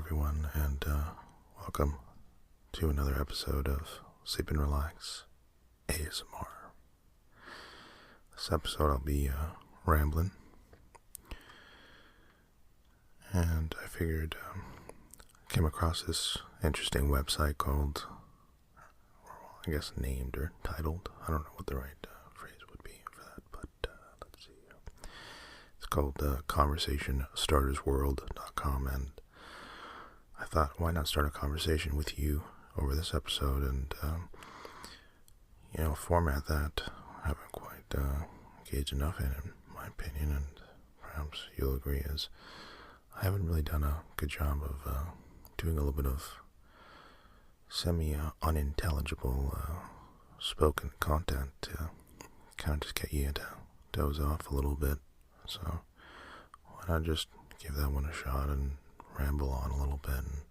everyone, and welcome to another episode of Sleep and Relax ASMR. This episode I'll be rambling, and I figured I came across this interesting website called, I guess named or titled, I don't know what the right phrase would be for that, but let's see. It's called conversationstartersworld.com, and I thought, why not start a conversation with you over this episode, and a format that I haven't quite engaged enough in my opinion, and perhaps you'll agree, is I haven't really done a good job of doing a little bit of semi-unintelligible spoken content to kind of just get you to doze off a little bit. So why not just give that one a shot and ramble on a little bit. And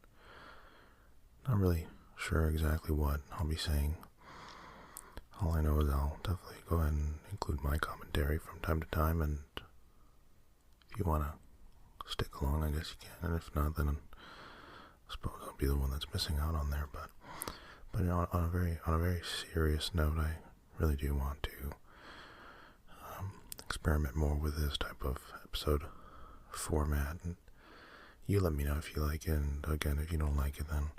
not really sure exactly what I'll be saying. All I know is I'll definitely go ahead and include my commentary from time to time, and if you want to stick along, I guess you can, and if not, then I suppose I'll be the one that's missing out on there. But on a very serious note, I really do want to experiment more with this type of episode format, and you let me know if you like it, and again, if you don't like it, then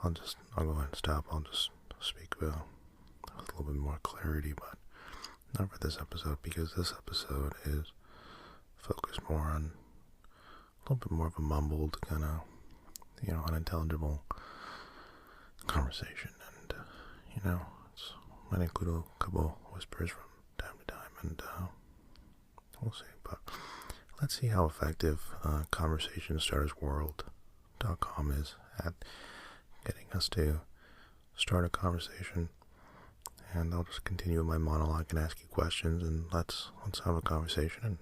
I'll go ahead and stop. I'll just speak with a little bit more clarity, but not for this episode, because this episode is focused more on a little bit more of a mumbled, kind of, unintelligible conversation, and, it might include a couple whispers from time to time, and we'll see, but let's see how effective conversationstartersworld.com is at getting us to start a conversation. And I'll just continue my monologue and ask you questions, and let's have a conversation, and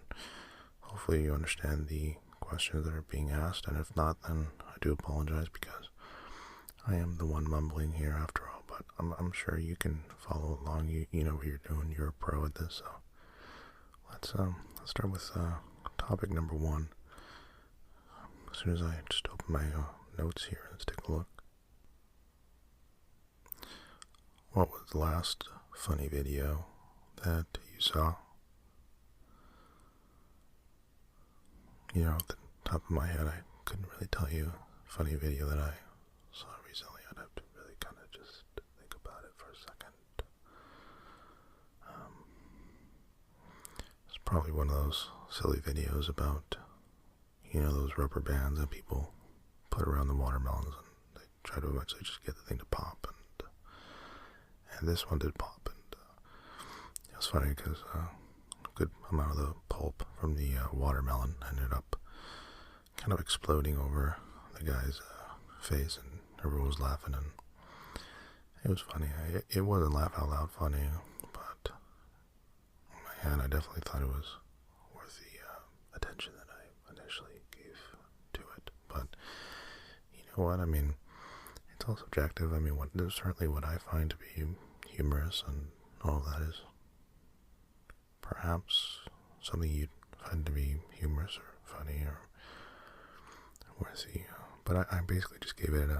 hopefully you understand the questions that are being asked, and if not, then I do apologize, because I am the one mumbling here after all, but I'm sure you can follow along. You know what you're doing. You're a pro at this, so let's start with topic number one. As soon as I just open my notes here, let's take a look. What was the last funny video that you saw? At the top of my head, I couldn't really tell you a funny video that I saw recently. I'd have to really kind of just think about it for a second. It's probably one of those silly videos about, those rubber bands that people put around the watermelons, and they try to eventually just get the thing to pop, and this one did pop, and it was funny because a good amount of the pulp from the watermelon ended up kind of exploding over the guy's face, and everyone was laughing, and it was funny. It wasn't laugh out loud funny, but on my hand, I definitely thought it was worth the attention that I initially gave to it. But you know what? I mean, it's all subjective. I mean, certainly what I find to be humorous and all of that is perhaps something you'd find to be humorous or funny or worthy. But I basically just gave it an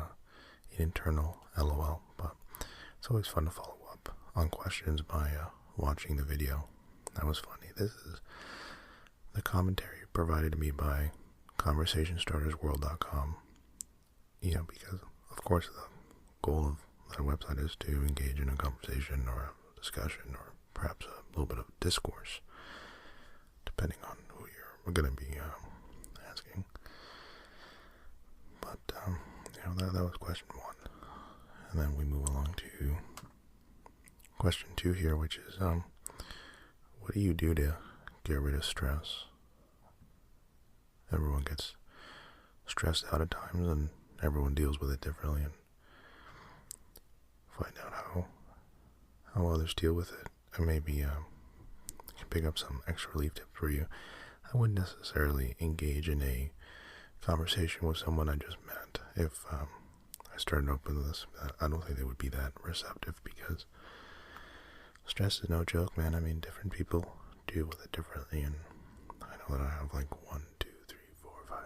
internal LOL. But it's always fun to follow up on questions by watching the video. That was funny. This is the commentary provided to me by conversationstartersworld.com. Because of course the goal of that website is to engage in a conversation or a discussion, or perhaps a little bit of discourse, depending on who you're going to be asking. But that was question one, and then we move along to question two here, which is what do you do to get rid of stress? Everyone gets stressed out at times, and everyone deals with it differently, and find out how others deal with it, and maybe can pick up some extra relief tips for you. I wouldn't necessarily engage in a conversation with someone I just met if I started open with this. I don't think they would be that receptive, because stress is no joke, man. I mean, different people deal with it differently, and I know that I have like 1, 2, 3, 4, 5,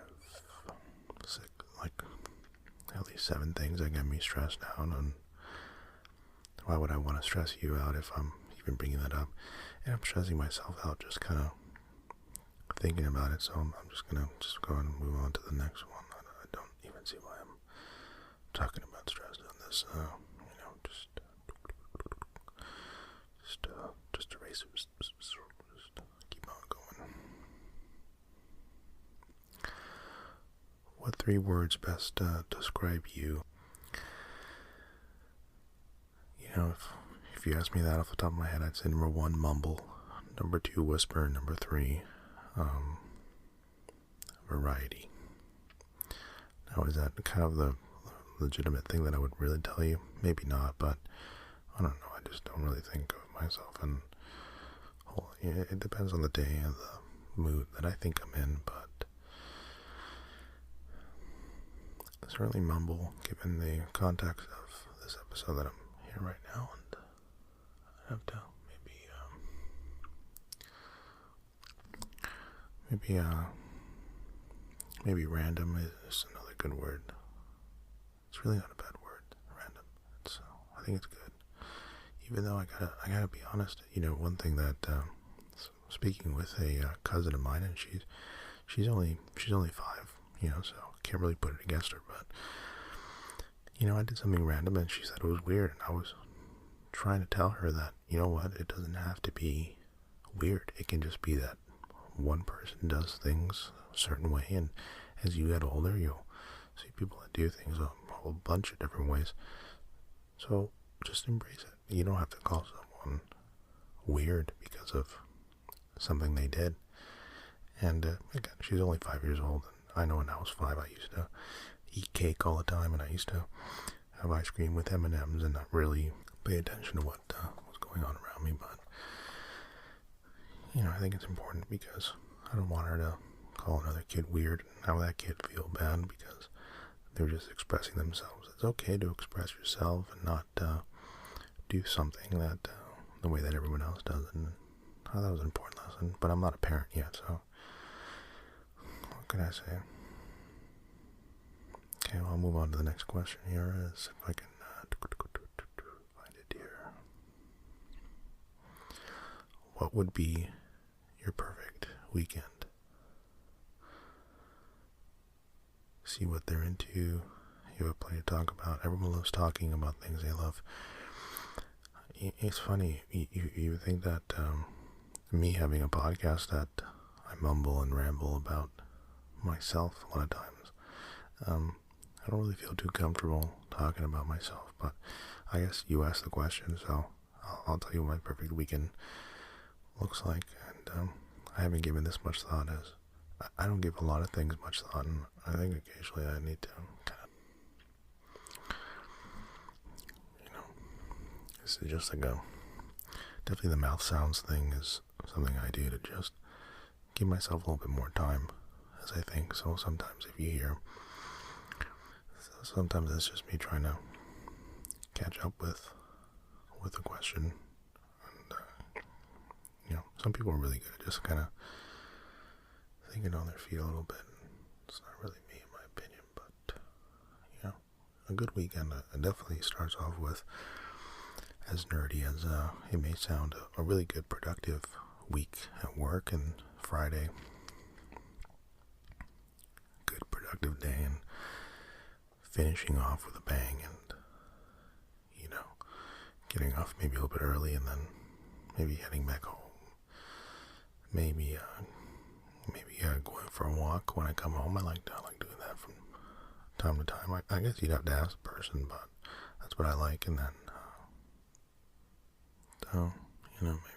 6, like 7 things that get me stressed out, and why would I want to stress you out if I'm even bringing that up? And I'm stressing myself out just kind of thinking about it, so I'm just going to just go and move on to the next one. I don't even see why I'm talking about stress on this, just erase it, just keep on going. What 3 words best describe you? If you ask me that off the top of my head, I'd say number 1, mumble, number 2, whisper, and number 3, variety. Now, is that kind of the legitimate thing that I would really tell you? Maybe not, but I don't know. I just don't really think of myself, and it depends on the day and the mood that I think I'm in, but certainly mumble, given the context of this episode that I'm here right now, and I have to maybe random is another good word. It's really not a bad word, random. I think it's good. Even though I gotta be honest, one thing that speaking with a cousin of mine, and she's only 5, so can't really put it against her, but I did something random and she said it was weird, and I was trying to tell her that, you know what, it doesn't have to be weird. It can just be that one person does things a certain way, and as you get older, you'll see people that do things a whole bunch of different ways. So just embrace it. You don't have to call someone weird because of something they did. And again, she's only 5 years old, and I know when I was 5, I used to eat cake all the time, and I used to have ice cream with M&Ms and not really pay attention to what was going on around me. But I think it's important because I don't want her to call another kid weird and have that kid feel bad because they're just expressing themselves. It's okay to express yourself and not do something that the way that everyone else does it. And I thought that was an important lesson, but I'm not a parent yet, so what can I say? Okay, well, I'll move on to the next question here. Is if I can find it here. What would be your perfect weekend? See what they're into. You have plenty to talk about. Everyone loves talking about things they love. It's funny. You would think that me having a podcast that I mumble and ramble about myself a lot of times. I don't really feel too comfortable talking about myself, but I guess you asked the question, so I'll tell you what my perfect weekend looks like. And I haven't given this much thought, as I don't give a lot of things much thought, and I think occasionally I need to kind of, this is just like definitely the mouth sounds thing is something I do to just give myself a little bit more time, as I think. So sometimes if you hear, sometimes it's just me trying to catch up with a question, and some people are really good at just kind of thinking on their feet a little bit. It's not really me, in my opinion, but a good weekend definitely starts off with, as nerdy as it may sound, a really good productive week at work, and Friday, good productive day, and finishing off with a bang, and getting off maybe a little bit early, and then maybe heading back home, maybe going for a walk when I come home. I like doing that from time to time. I guess you'd have to ask the person, but that's what I like. And then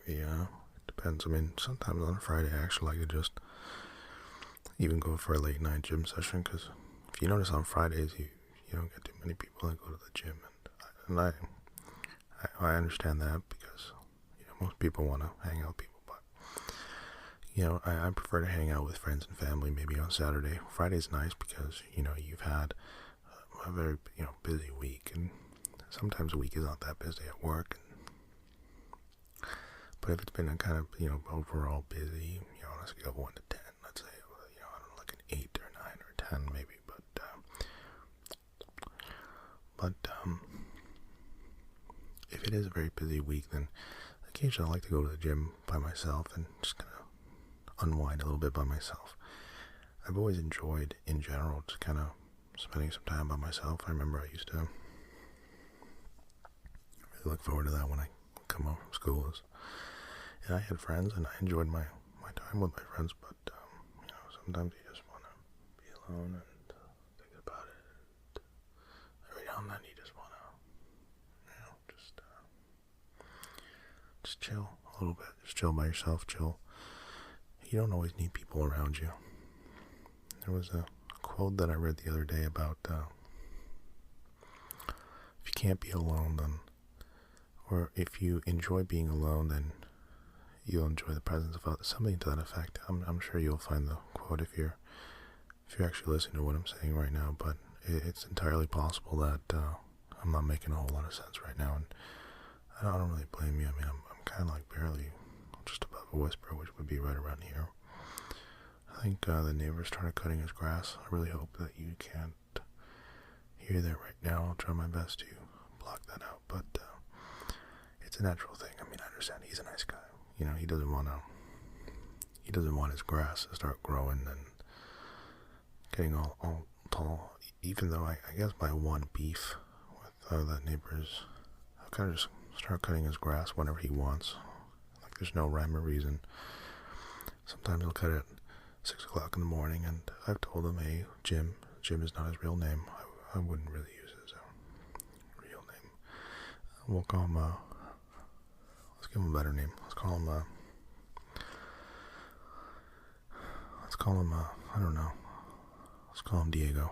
maybe it depends. I mean, sometimes on a Friday I actually like to just even go for a late night gym session, because if you notice on Fridays you don't get too many people that go to the gym, and I understand that, because most people want to hang out with people, but I prefer to hang out with friends and family maybe on Saturday. Friday's nice because you've had a very busy week, and sometimes a week is not that busy at work, but if it's been a kind of overall busy, on a scale of 1 to 10, let's say I don't know, like an 8 or 9 or 10 maybe, but it is a very busy week, then occasionally I like to go to the gym by myself and just kind of unwind a little bit by myself. I've always enjoyed, in general, just kind of spending some time by myself. I remember I used to really look forward to that when I come home from school. And I had friends, and I enjoyed my time with my friends, but, sometimes you just want to be alone and think about it. And every now and then you just want to, just chill a little bit. Just chill by yourself, chill. You don't always need people around you. There was a quote that I read the other day about if you can't be alone, then, or if you enjoy being alone, then you'll enjoy the presence of others. Something to that effect. I'm sure you'll find the quote if you're actually listening to what I'm saying right now. But it's entirely possible that I'm not making a whole lot of sense right now, and I don't really blame you. I mean, I'm kind of like barely just above a whisper, which would be right around here. I think the neighbor started cutting his grass. I really hope that you can't hear that right now. I'll try my best to block that out, but it's a natural thing. I mean, I understand he's a nice guy. He doesn't want his grass to start growing and getting all tall. Even though I guess my one beef with that neighbor is I'll kind of just start cutting his grass whenever he wants. Like there's no rhyme or reason. Sometimes he'll cut it 6 o'clock in the morning, and I've told him, hey, Jim is not his real name. I wouldn't really use his real name. We'll call him, let's give him a better name. Let's call him, I don't know. Let's call him Diego.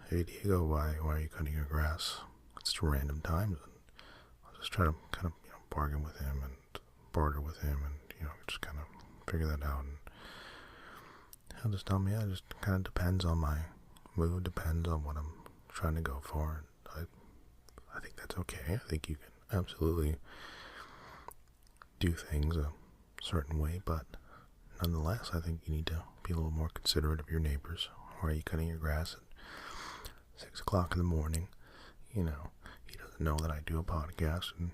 Hey, Diego, why are you cutting your grass? It's random times, and I'll just try to kind of, bargain with him and barter with him, and, just kind of figure that out. And he'll just tell me, it just kind of depends on my mood, depends on what I'm trying to go for. And I think that's okay. I think you can absolutely do things a certain way, but nonetheless, I think you need to be a little more considerate of your neighbors. Why are you cutting your grass at 6 o'clock in the morning? He doesn't know that I do a podcast, and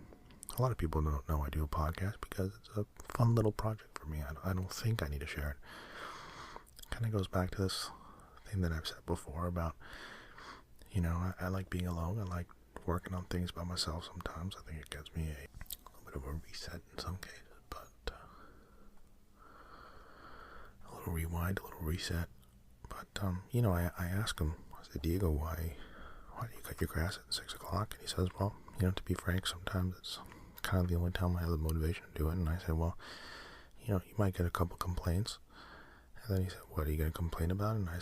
a lot of people don't know I do a podcast because it's a fun little project for me. I don't think I need to share it. Kind of goes back to this thing that I've said before about, I like being alone. I like working on things by myself sometimes. I think it gets me a little bit of a reset in some cases, but a little rewind, a little reset. But, I asked him, I said, Diego, why do you cut your grass at 6 o'clock? And he says, well, to be frank, sometimes it's kind of the only time I have the motivation to do it. And I said, well, you might get a couple complaints. And then he said, what, are you going to complain about it? And I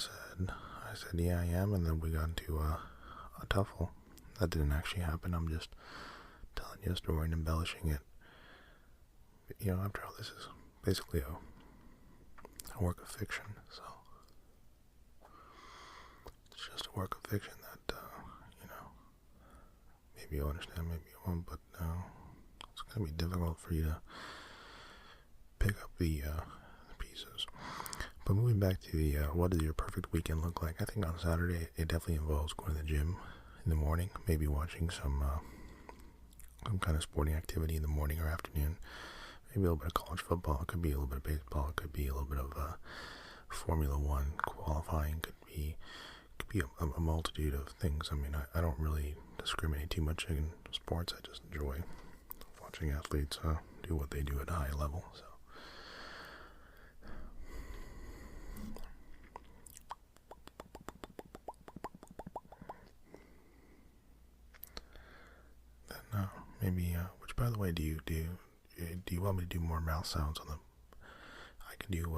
said, yeah, I am. And then we got into a tuffle. That didn't actually happen. I'm just telling you a story and embellishing it. But, after all, this is basically a work of fiction. So it's just a work of fiction that, maybe you'll understand, maybe you won't, but it's going to be difficult for you to pick up the pieces. But moving back to the what does your perfect weekend look like? I think on Saturday it definitely involves going to the gym in the morning, maybe watching some kind of sporting activity in the morning or afternoon. Maybe a little bit of college football. It could be a little bit of baseball. It could be a little bit of Formula One qualifying. Could be a multitude of things. I mean, I don't really discriminate too much in sports. I just enjoy watching athletes do what they do at a high level. So. Then maybe, which by the way, do you want me to do more mouth sounds on them? I can do,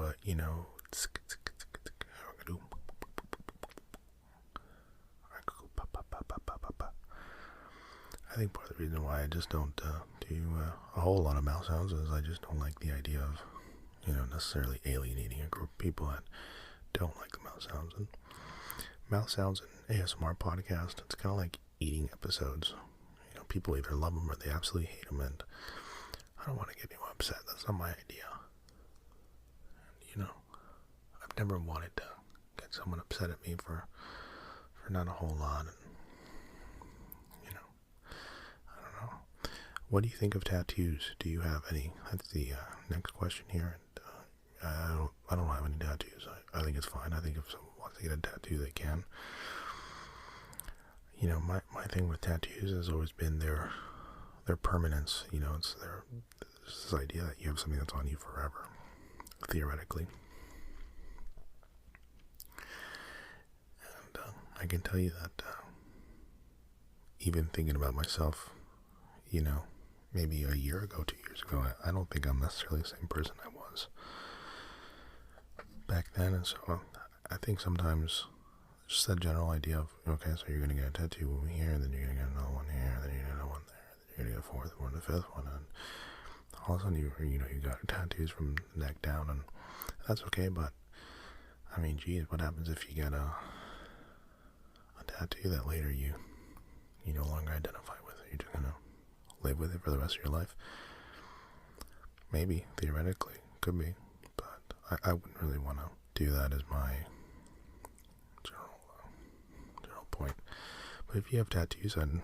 I think part of the reason why I just don't do a whole lot of mouth sounds is I just don't like the idea of, necessarily alienating a group of people that don't like the mouth sounds. And mouth sounds in ASMR podcast, it's kind of like eating episodes. People either love them or they absolutely hate them, and I don't want to get anyone upset. That's not my idea. And, I've never wanted to get someone upset at me for not a whole lot. And, I don't know. what do you think of tattoos? Do you have any? That's the next question here. And, I don't have any tattoos. I think it's fine. I think if someone wants to get a tattoo, they can. My thing with tattoos has always been their permanence. It's this idea that you have something that's on you forever, theoretically. And I can tell you that even thinking about myself, maybe a year ago, 2 years ago, I don't think I'm necessarily the same person I was back then. And so I think sometimes just that general idea of, okay, so you're going to get a tattoo here, and then you're going to get another one here, and then you're going to get another one there, and then you're going to get a fourth one, and a fifth one, and all of a sudden you got tattoos from the neck down, and that's okay. But I mean, geez, what happens if you get a tattoo that later you no longer identify with it? You're just gonna live with it for the rest of your life? Maybe, theoretically, could be, but I wouldn't really want to do that as my general point. But if you have tattoos, I'd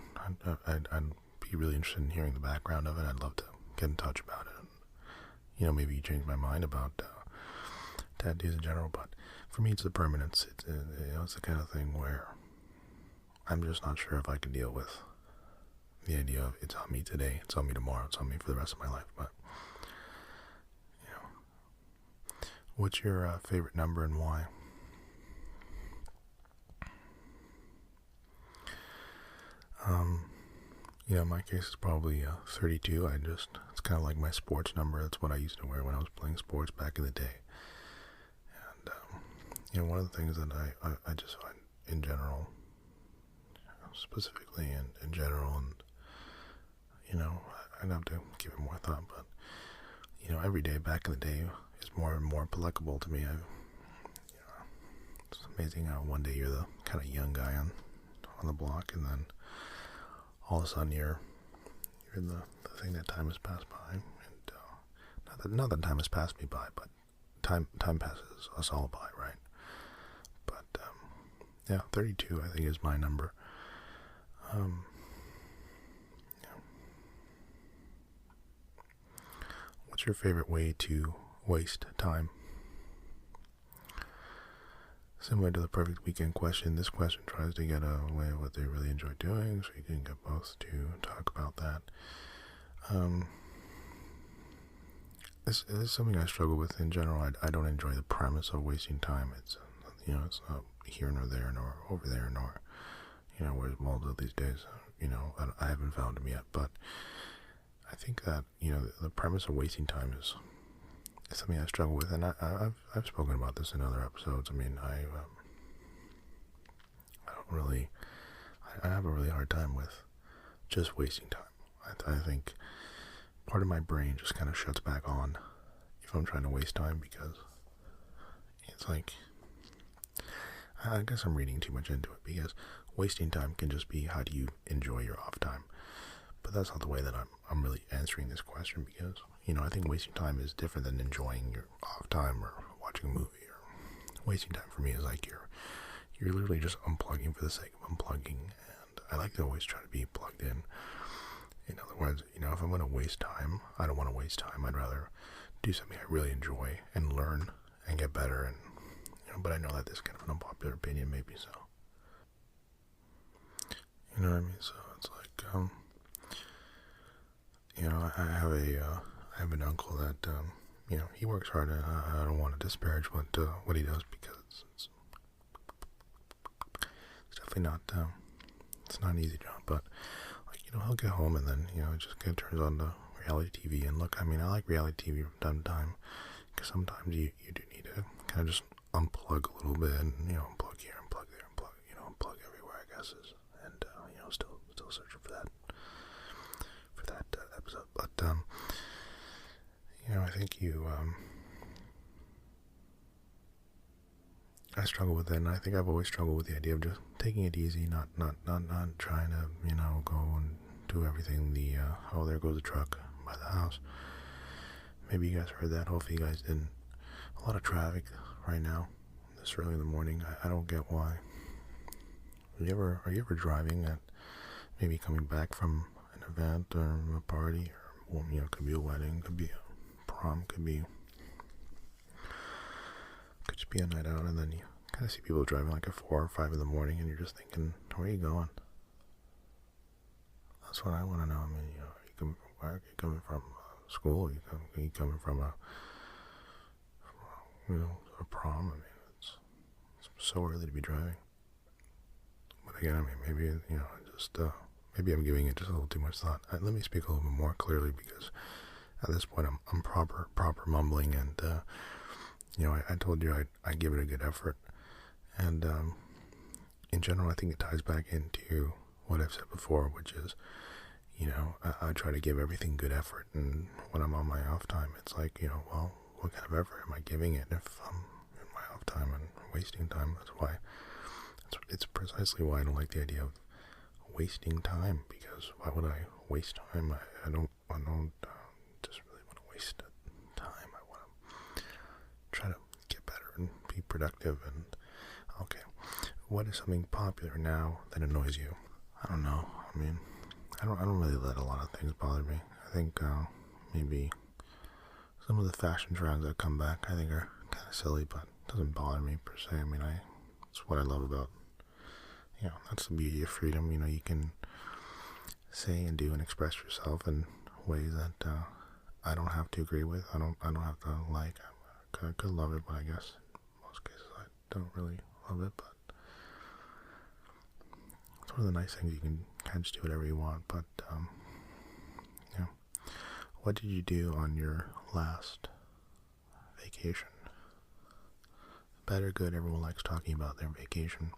be really interested in hearing the background of it. I'd love to get in touch about it. And, maybe you change my mind about tattoos in general. But for me, it's the permanence. It's the kind of thing where I'm just not sure if I can deal with the idea of it's on me today, it's on me tomorrow, it's on me for the rest of my life. But what's your favorite number and why? In my case, it's probably 32. It's kind of like my sports number. That's what I used to wear when I was playing sports back in the day. And one of the things that I just find in general, specifically in general, and I'd have to give it more thought, but every day back in the day is more and more applicable to me. It's amazing how one day you're the kind of young guy on the block, and then all of a sudden you're the thing that time has passed by, and not that time has passed me by, but time passes us all by, right? But 32 I think is my number. What's your favorite way to waste time? Similar to the perfect weekend question, this question tries to get away what they really enjoy doing, so you can get both to talk about that. This is something I struggle with in general. I don't enjoy the premise of wasting time. It's it's not here nor there nor over there nor where's Mumbled these days. I haven't found him yet, but I think that the premise of wasting time is something I struggle with, and I've spoken about this in other episodes. I mean, I have a really hard time with just wasting time. I think part of my brain just kind of shuts back on if I'm trying to waste time, because it's like, I guess I'm reading too much into it, because wasting time can just be, how do you enjoy your off time? But that's not the way that I'm really answering this question, because I think wasting time is different than enjoying your off time or watching a movie. Or wasting time for me is like you're literally just unplugging for the sake of unplugging, and I like to always try to be plugged in. In other words, if I'm going to waste time, I don't want to waste time. I'd rather do something I really enjoy and learn and get better. And but I know that this is kind of an unpopular opinion, maybe so. You know what I mean? So it's like, I have an uncle that, he works hard, and I don't want to disparage what he does, because it's definitely not, it's not an easy job, but, he'll get home, and then, just kind of turns on the reality TV, and look, I mean, I like reality TV from time to time, because sometimes you do need to kind of just unplug a little bit, and, unplug here, unplug there, unplug everywhere, I guess, and, still searching for that episode, but, I think I struggle with it, and I think I've always struggled with the idea of just taking it easy, not trying to, go and do everything there goes the truck by the house. Maybe you guys heard that, hopefully you guys didn't. A lot of traffic right now, this early in the morning. I don't get why. Are you ever driving and maybe coming back from an event or a party, or it could be a wedding, could be a prom, could just be a night out, and then you kind of see people driving like at 4 or 5 in the morning, and you're just thinking, where are you going? That's what I want to know. I mean, are you coming from work? Are you coming from school? Are you coming from a prom? I mean, it's so early to be driving. But again, I mean, maybe, maybe I'm giving it just a little too much thought. Let me speak a little bit more clearly, because at this point I'm proper mumbling, and I told you I give it a good effort, and in general I think it ties back into what I've said before, which is, I try to give everything good effort, and when I'm on my off time, it's like, well, what kind of effort am I giving it if I'm in my off time and wasting time? It's precisely why I don't like the idea of wasting time, because why would I waste time? I don't just really want to waste time. I want to try to get better and be productive. And okay, what is something popular now that annoys you? I don't know. I mean, I don't really let a lot of things bother me. I think maybe some of the fashion trends that come back, I think, are kind of silly, but it doesn't bother me per se. I mean, it's what I love about, that's the beauty of freedom. You can say and do and express yourself in ways that I don't have to agree with. I don't have to like. I could love it, but I guess in most cases I don't really love it. But it's one of the nice things. You can kind of just do whatever you want. But what did you do on your last vacation? Bad or good, everyone likes talking about their vacation.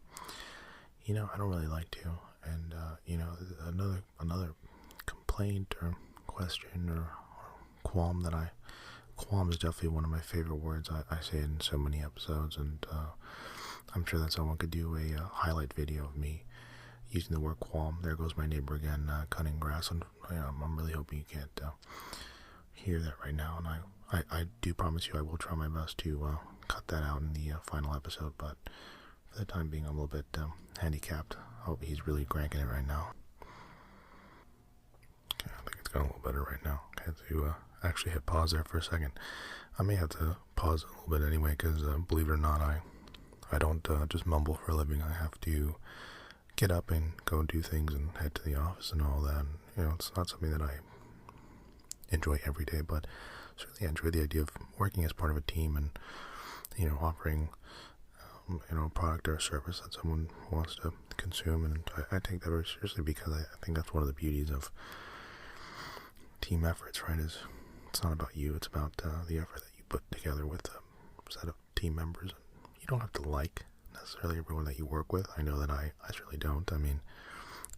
I don't really like to. And another complaint or question or qualm qualm is definitely one of my favorite words. I say it in so many episodes, and I'm sure that someone could do a highlight video of me using the word qualm. There goes my neighbor again, cutting grass, and I'm really hoping you can't hear that right now. And I do promise you I will try my best to cut that out in the final episode, but for the time being I'm a little bit handicapped. I hope he's really cranking it right now. Okay, I think it's going a little better right now. I had to actually hit pause there for a second. I may have to pause a little bit anyway, because believe it or not, I don't just mumble for a living. I have to get up and go do things and head to the office and all that. And, it's not something that I enjoy every day, but certainly I enjoy the idea of working as part of a team and, offering a product or a service that someone wants to consume. And I take that very seriously, because I think that's one of the beauties of team efforts, right? It's not about you, it's about the effort that you put together with a set of team members. You don't have to like necessarily everyone that you work with. I know that I certainly don't. I mean,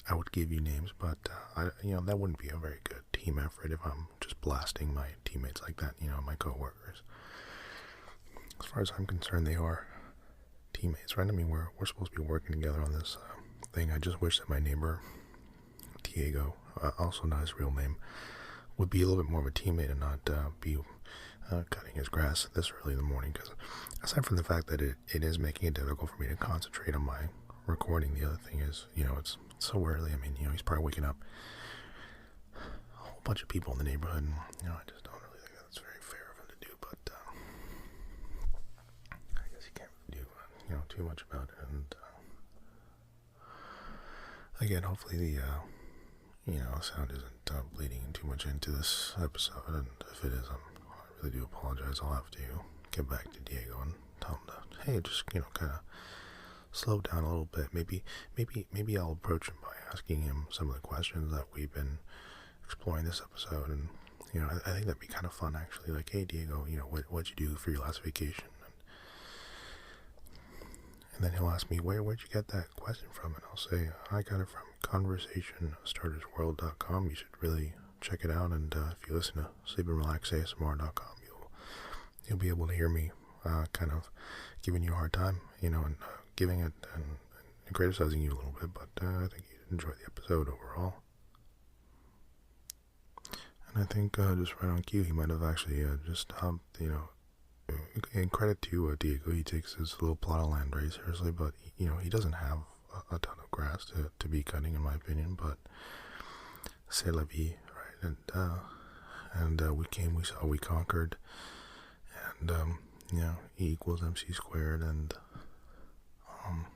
I would give you names, but that wouldn't be a very good team effort if I'm just blasting my teammates like that, my coworkers. As far as I'm concerned, they are teammates, right? I mean, we're supposed to be working together on this thing. I just wish that my neighbor Diego, also not his real name, would be a little bit more of a teammate and not be cutting his grass this early in the morning, because aside from the fact that it is making it difficult for me to concentrate on my recording, the other thing is, it's so early. I mean, he's probably waking up a whole bunch of people in the neighborhood, and, I just don't really think that's very fair of him to do, but I guess he can't do, too much about it. And again, hopefully the sound isn't bleeding too much into this episode, and if it is, I really do apologize. I'll have to get back to Diego and tell him that, hey, just, kind of slow down a little bit. Maybe I'll approach him by asking him some of the questions that we've been exploring this episode, and, I think that'd be kind of fun, actually. Like, hey, Diego, what'd you do for your last vacation? And then he'll ask me, where'd you get that question from? And I'll say, I got it from conversationstartersworld.com. You should really check it out. And if you listen to sleepandrelaxasmr.com, you'll be able to hear me kind of giving you a hard time, and giving it and criticizing you a little bit. But I think you'd enjoy the episode overall. And I think just right on cue, he might have actually just stopped, in credit to Diego, he takes his little plot of land very seriously, but he doesn't have a ton of grass to be cutting, in my opinion. But c'est la vie, right? And we came, we saw, we conquered, and E equals MC squared, and um,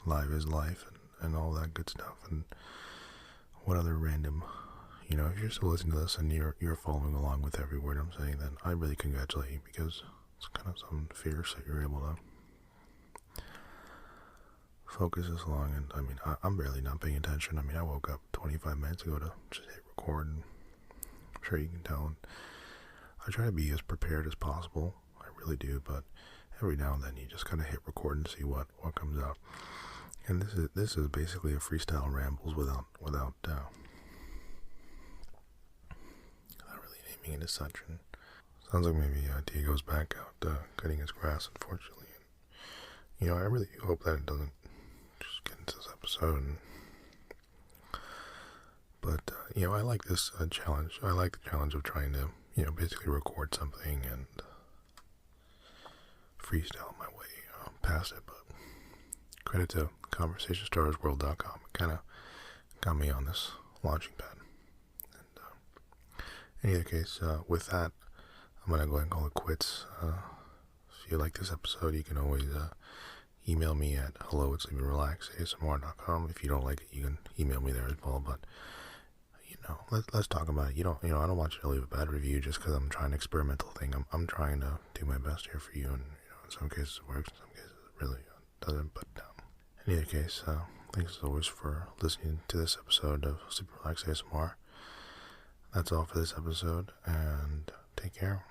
life is life, and all that good stuff. And what other random, if you're still listening to this and you're following along with every word I'm saying, then I really congratulate you, because it's kind of something fierce that you're able to focus this long. And I mean, I'm barely not paying attention. I mean, I woke up 25 minutes ago to just hit record, and I'm sure you can tell. And I try to be as prepared as possible. I really do, but every now and then you just kind of hit record and see what comes out. And this is basically a freestyle rambles without not really naming it as such. And sounds like maybe Diego's back out cutting his grass, unfortunately. And, I really hope that it doesn't just get into this episode. But I like this challenge. I like the challenge of trying to basically record something and freestyle my way past it. But credit to ConversationStarsWorld.com. It kind of got me on this launching pad. And in either case, with that, I'm going to go ahead and call it quits. If you like this episode, you can always email me at hello@sleepandrelaxasmr.com. If you don't like it, you can email me there as well. But let's talk about it. I don't want you to leave a bad review just because I'm trying an experimental thing. I'm trying to do my best here for you, and in some cases it works, in some cases it really doesn't. But in either case, thanks as always for listening to this episode of Sleep and Relax ASMR. That's all for this episode, and take care.